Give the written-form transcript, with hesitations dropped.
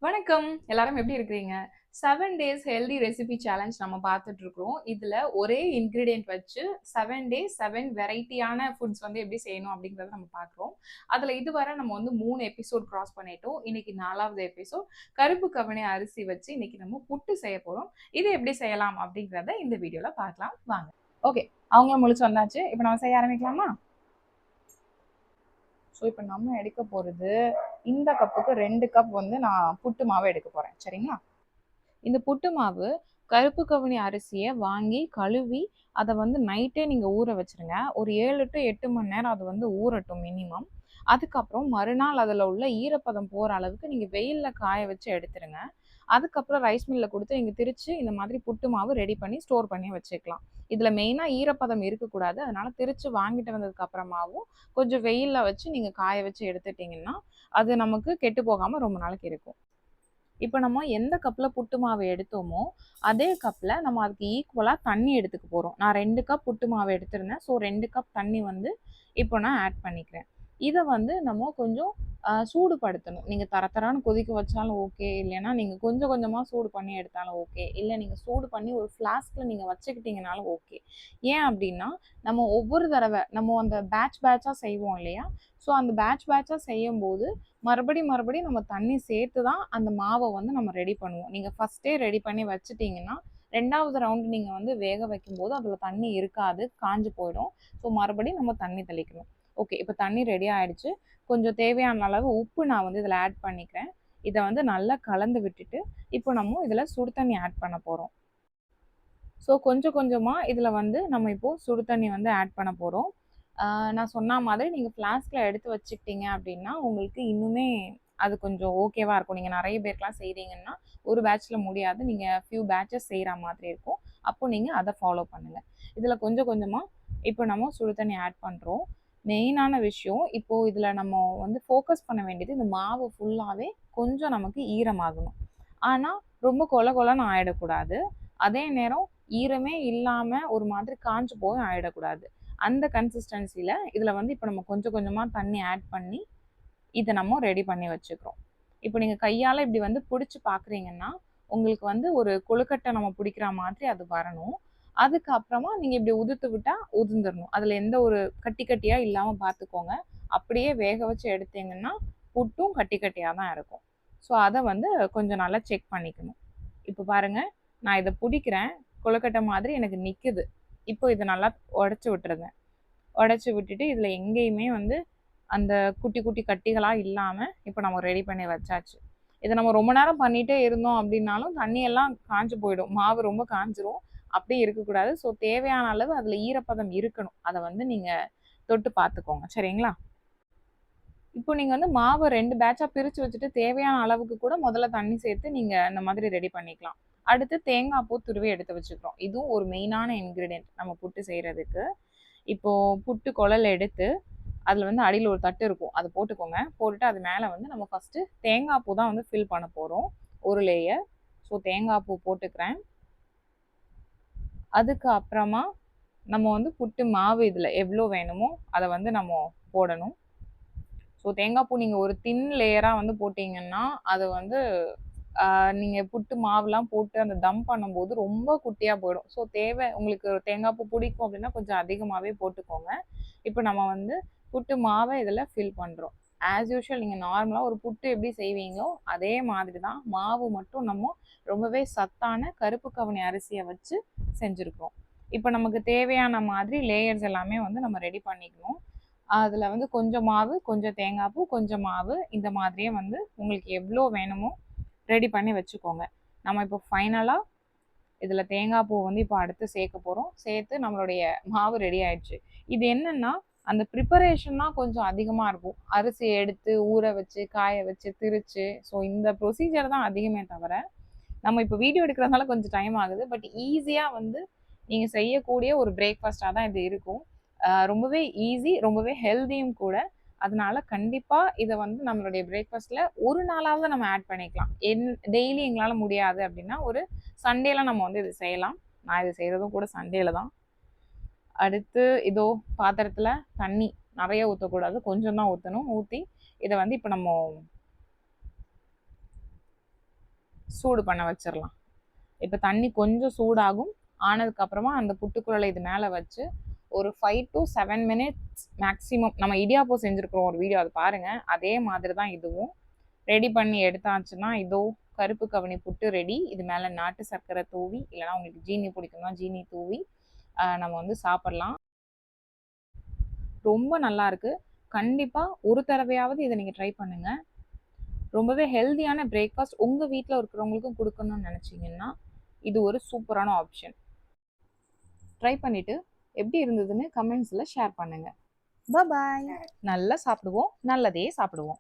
வணக்கம். எல்லாரும் எப்படி இருக்கிறீங்க? 7 டேஸ் ஹெல்தி ரெசிபி சேலஞ்ச் நம்ம பார்த்துட்டு இருக்கிறோம். இதுல ஒரே இன்கிரீடியன்ட் வச்சு 7 டேஸ் 7 வெரைட்டியான ஃபுட்ஸ் வந்து எப்படி செய்யணும் அப்படிங்கிறத நம்ம பார்க்குறோம். அதுல இதுவரை நம்ம வந்து 3 எபிசோட் கிராஸ் பண்ணிட்டோம். இன்னைக்கு 4வது எபிசோட் கருப்பு கவுனி அரிசி வச்சு இன்னைக்கு நம்ம புட்டு செய்ய போறோம். இது எப்படி செய்யலாம் அப்படிங்கிறத இந்த வீடியோல பார்க்கலாம் வாங்க. ஓகே. அவங்களும் முழிச்சு வந்தாச்சு. இப்போ நம்ம செய்ய ஆரம்பிக்கலாமா? ஸோ இப்போ நம்ம எடுக்க போகிறது இந்த கப்புக்கு 2 கப் வந்து நான் புட்டு மாவு எடுக்க போகிறேன். சரிங்களா? இந்த புட்டு மாவு கருப்பு கவுனி அரிசியை வாங்கி கழுவி அதை வந்து நைட்டே நீங்கள் ஊற வச்சுருங்க. ஒரு 7 டு 8 மணி நேரம் அது வந்து ஊறட்டும் மினிமம். அதுக்கப்புறம் மறுநாள் அதில் உள்ள ஈரப்பதம் போகிற அளவுக்கு நீங்கள் வெயிலில் காய வச்சு எடுத்துருங்க. அதுக்கப்புறம் ரைஸ் மில்லில் கொடுத்து நீங்கள் திரிச்சு இந்த மாதிரி புட்டு மாவு ரெடி பண்ணி ஸ்டோர் பண்ணி வச்சுக்கலாம். இதில் மெயினாக ஈரப்பதம் இருக்கக்கூடாது. அதனால் திரிச்சு வாங்கிட்டு வந்ததுக்கு அப்புறமாவும் கொஞ்சம் வெயிலில் வச்சு நீங்கள் காய வச்சு எடுத்துட்டிங்கன்னா அது நமக்கு கெட்டு போகாமல் ரொம்ப நாளைக்கு இருக்கும். இப்போ நம்ம எந்த கப்பில் புட்டு மாவு எடுத்தோமோ அதே கப்பில் நம்ம அதுக்கு ஈக்குவலாக தண்ணி எடுத்துக்க போகிறோம். நான் 2 கப் புட்டு மாவு எடுத்திருந்தேன். ஸோ 2 கப் தண்ணி வந்து இப்போ நான் ஆட் பண்ணிக்கிறேன். இதை வந்து நம்ம கொஞ்சம் சூடுபடுத்தணும். நீங்கள் தரத்தரான்னு கொதிக்க வச்சாலும் ஓகே, இல்லைன்னா நீங்கள் கொஞ்சம் கொஞ்சமாக சூடு பண்ணி எடுத்தாலும் ஓகே, இல்லை நீங்கள் சூடு பண்ணி ஒரு ஃப்ளாஸ்கில் நீங்கள் வச்சுக்கிட்டிங்கனாலும் ஓகே. ஏன் அப்படின்னா நம்ம ஒவ்வொரு தடவை நம்ம அந்த பேட்சாக செய்வோம் இல்லையா? ஸோ அந்த பேட்சாக செய்யும்போது மறுபடியும் நம்ம தண்ணி சேர்த்து தான் அந்த மாவை வந்து நம்ம ரெடி பண்ணுவோம். நீங்கள் ஃபஸ்ட்டே ரெடி பண்ணி வச்சுட்டிங்கன்னா 2வது ரவுண்டு நீங்கள் வந்து வேக வைக்கும்போது அதில் தண்ணி இருக்காது, காஞ்சு போயிடும். ஸோ மறுபடியும் நம்ம தண்ணி தெளிக்கணும். ஓகே, இப்போ தண்ணி ரெடி ஆகிடுச்சு. கொஞ்சம் தேவையான அளவு உப்பு நான் வந்து இதில் ஆட் பண்ணிக்கிறேன். இதை வந்து நல்லா கலந்து விட்டுட்டு இப்போ நம்ம இதில் சுடு தண்ணி ஆட் பண்ண போகிறோம். ஸோ கொஞ்சம் கொஞ்சமாக இதில் வந்து நம்ம இப்போது சுடு தண்ணி வந்து ஆட் பண்ண போகிறோம். நான் சொன்ன மாதிரி நீங்கள் ஃப்ளாஸ்கில் எடுத்து வச்சுக்கிட்டீங்க அப்படின்னா உங்களுக்கு இன்னுமே அது கொஞ்சம் ஓகேவாக இருக்கும். நீங்கள் நிறைய பேருக்குலாம் செய்கிறீங்கன்னா ஒரு பேட்சில் முடியாது, நீங்கள் ஃபியூ பேட்சஸ் செய்கிற மாதிரி இருக்கும். அப்போது நீங்கள் அதை ஃபாலோ பண்ணுங்கள். இதில் கொஞ்சம் கொஞ்சமாக இப்போ நம்ம சுடு தண்ணி ஆட் பண்ணுறோம். மெயினான விஷயம் இப்போது இதில் நம்ம வந்து ஃபோக்கஸ் பண்ண வேண்டியது இந்த மாவு ஃபுல்லாகவே கொஞ்சம் நமக்கு ஈரமாகணும். ஆனால் ரொம்ப கொல கொலன்னு ஆகிடக்கூடாது. அதே நேரம் ஈரமே இல்லாமல் ஒரு மாதிரி காஞ்சு போய் ஆகிடக்கூடாது. அந்த கன்சிஸ்டன்சியில் இதில் வந்து இப்போ நம்ம கொஞ்சம் கொஞ்சமாக தண்ணி ஆட் பண்ணி இதை நம்ம ரெடி பண்ணி வச்சுக்கிறோம். இப்போ நீங்கள் கையால் இப்படி வந்து பிடிச்சி பார்க்குறீங்கன்னா உங்களுக்கு வந்து ஒரு கொழுக்கட்டை நம்ம பிடிக்கிற மாதிரி அது வரணும். அதுக்கப்புறமா நீங்கள் இப்படி உதுத்து விட்டால் உதிர்ந்துடணும். அதில் எந்த ஒரு கட்டி கட்டியாக இல்லாமல் பார்த்துக்கோங்க. அப்படியே வேக வச்சு எடுத்தீங்கன்னா புட்டும் கட்டி கட்டியாக தான் இருக்கும். ஸோ அதை வந்து கொஞ்சம் நல்லா செக் பண்ணிக்கணும். இப்போ பாருங்கள், நான் இதை பிடிக்கிறேன், கொழுக்கட்டை மாதிரி எனக்கு நிற்குது. இப்போ இதை நல்லா உடச்சி விட்டுருங்க. உடச்சி விட்டுட்டு இதில் எங்கேயுமே வந்து அந்த குட்டி குட்டி கட்டிகளாக இல்லாமல் இப்போ நம்ம ரெடி பண்ணி வச்சாச்சு. இதை நம்ம ரொம்ப நேரம் பண்ணிகிட்டே இருந்தோம் அப்படின்னாலும் தண்ணியெல்லாம் காஞ்சு போயிடும், மாவு ரொம்ப காஞ்சிரும். அப்படியே இருக்கக்கூடாது. ஸோ தேவையான அளவு அதில் ஈரப்பதம் இருக்கணும். அதை வந்து நீங்கள் தொட்டு பார்த்துக்கோங்க. சரிங்களா? இப்போ நீங்கள் வந்து மாவு 2 பேட்சாக பிரித்து வச்சுட்டு தேவையான அளவுக்கு கூட முதல்ல தண்ணி சேர்த்து நீங்கள் இந்த மாதிரி ரெடி பண்ணிக்கலாம். அடுத்து தேங்காய் பூ துருவி எடுத்து வச்சுக்கிறோம். இதுவும் ஒரு மெயினான இன்க்ரீடியன்ட் நம்ம புட்டு செய்கிறதுக்கு. இப்போது புட்டு குழல் எடுத்து அதில் வந்து அடியில் ஒரு தட்டு இருக்கும், அதை போட்டுக்கோங்க. போட்டுட்டு அது மேலே வந்து நம்ம ஃபஸ்ட்டு தேங்காய் பூ தான் வந்து ஃபில் பண்ண போகிறோம், ஒரு லேயர். ஸோ தேங்காய் பூ போட்டுக்கிறேன். அதுக்கு அப்புறமா நம்ம வந்து புட்டு மாவு இதில் எவ்வளோ வேணுமோ அதை வந்து நம்ம போடணும். ஸோ தேங்காய் பூ நீங்கள் ஒரு தின் லேயராக வந்து போட்டிங்கன்னா அது வந்து நீங்கள் புட்டு மாவுலாம் போட்டு அந்த தம் பண்ணும்போது ரொம்ப குட்டியாக போயிடும். ஸோ தேவை உங்களுக்கு தேங்காய் பூ பிடிக்கும் அப்படின்னா கொஞ்சம் அதிகமாகவே போட்டுக்கோங்க. இப்போ நம்ம வந்து புட்டு மாவை இதில் ஃபில் பண்ணுறோம். ஆஸ் யூஷுவல் நீங்கள் நார்மலாக ஒரு புட்டு எப்படி செய்வீங்களோ அதே மாதிரி தான். மாவு மட்டும் நம்ம ரொம்பவே சத்தான கருப்பு கவுனி அரிசியை வச்சு செஞ்சுருக்கோம். இப்போ நமக்கு தேவையான மாதிரி லேயர்ஸ் எல்லாமே வந்து நம்ம ரெடி பண்ணிக்கணும். அதில் வந்து கொஞ்சம் மாவு, கொஞ்சம் தேங்காய் பூ, கொஞ்சம் மாவு, இந்த மாதிரியே வந்து உங்களுக்கு எவ்வளோ வேணுமோ ரெடி பண்ணி வச்சுக்கோங்க. நம்ம இப்போ ஃபைனலாக இதில் தேங்காய் பூ வந்து இப்போ அடுத்து சேர்க்க போகிறோம். சேர்த்து நம்மளுடைய மாவு ரெடி ஆயிடுச்சு. இது என்னென்னா அந்த ப்ரிப்பரேஷன் தான் கொஞ்சம் அதிகமாக இருக்கும். அரிசி எடுத்து ஊற வச்சு காய வச்சு திரிச்சு, ஸோ இந்த ப்ரொசீஜர் தான் அதிகமே தவிர நம்ம இப்போ வீடியோ எடுக்கிறதுனால கொஞ்சம் டைம் ஆகுது. பட் ஈஸியாக வந்து நீங்கள் செய்யக்கூடிய ஒரு பிரேக்ஃபாஸ்ட்டாக தான் இது இருக்கும். ரொம்பவே ஈஸி, ரொம்பவே ஹெல்தியும் கூட. அதனால கண்டிப்பாக இதை வந்து நம்மளுடைய பிரேக்ஃபாஸ்ட்டில் ஒரு நாளாவது நம்ம ஆட் பண்ணிக்கலாம். டெய்லி எங்களால் முடியாது அப்படின்னா ஒரு சண்டேலாம் நம்ம வந்து இது செய்யலாம். நான் இது செய்கிறதும் கூட சண்டேல தான். அடுத்து இதோ பாத்திரத்தில் தண்ணி நிறைய ஊற்றக்கூடாது, கொஞ்சம் தான் ஊற்றணும். ஊற்றி இதை வந்து இப்போ நம்ம சூடு பண்ண வச்சிடலாம். இப்போ தண்ணி கொஞ்சம் சூடாகும். ஆனதுக்கப்புறமா அந்த புட்டுக்குழலை இது மேலே வச்சு ஒரு 5 to 7 மினிட்ஸ் மேக்ஸிமம். நம்ம இடியாப்பம் செஞ்சுருக்கிறோம் ஒரு வீடியோ, அது பாருங்கள். அதே மாதிரி தான் இதுவும் ரெடி பண்ணி எடுத்தாச்சுன்னா இதோ கருப்பு கவனி புட்டு ரெடி. இது மேலே நாட்டு சர்க்கரை தூவி, இல்லைனா உங்களுக்கு ஜீனி பிடிக்கும்னா ஜீனி தூவி நம்ம வந்து சாப்பிட்லாம். ரொம்ப நல்லா இருக்கு. கண்டிப்பாக ஒரு தடவையாவது இதை நீங்கள் ட்ரை பண்ணுங்கள். ரொம்பவே ஹெல்தியான பிரேக்ஃபாஸ்ட் உங்கள் வீட்டில் இருக்கிறவங்களுக்கும் கொடுக்கணும்னு நினச்சிங்கன்னா இது ஒரு சூப்பரான ஆப்ஷன். ட்ரை பண்ணிவிட்டு எப்படி இருந்ததுன்னு கமெண்ட்ஸில் ஷேர் பண்ணுங்கள். பாய். நல்லா சாப்பிடுவோம், நல்லதே சாப்பிடுவோம்.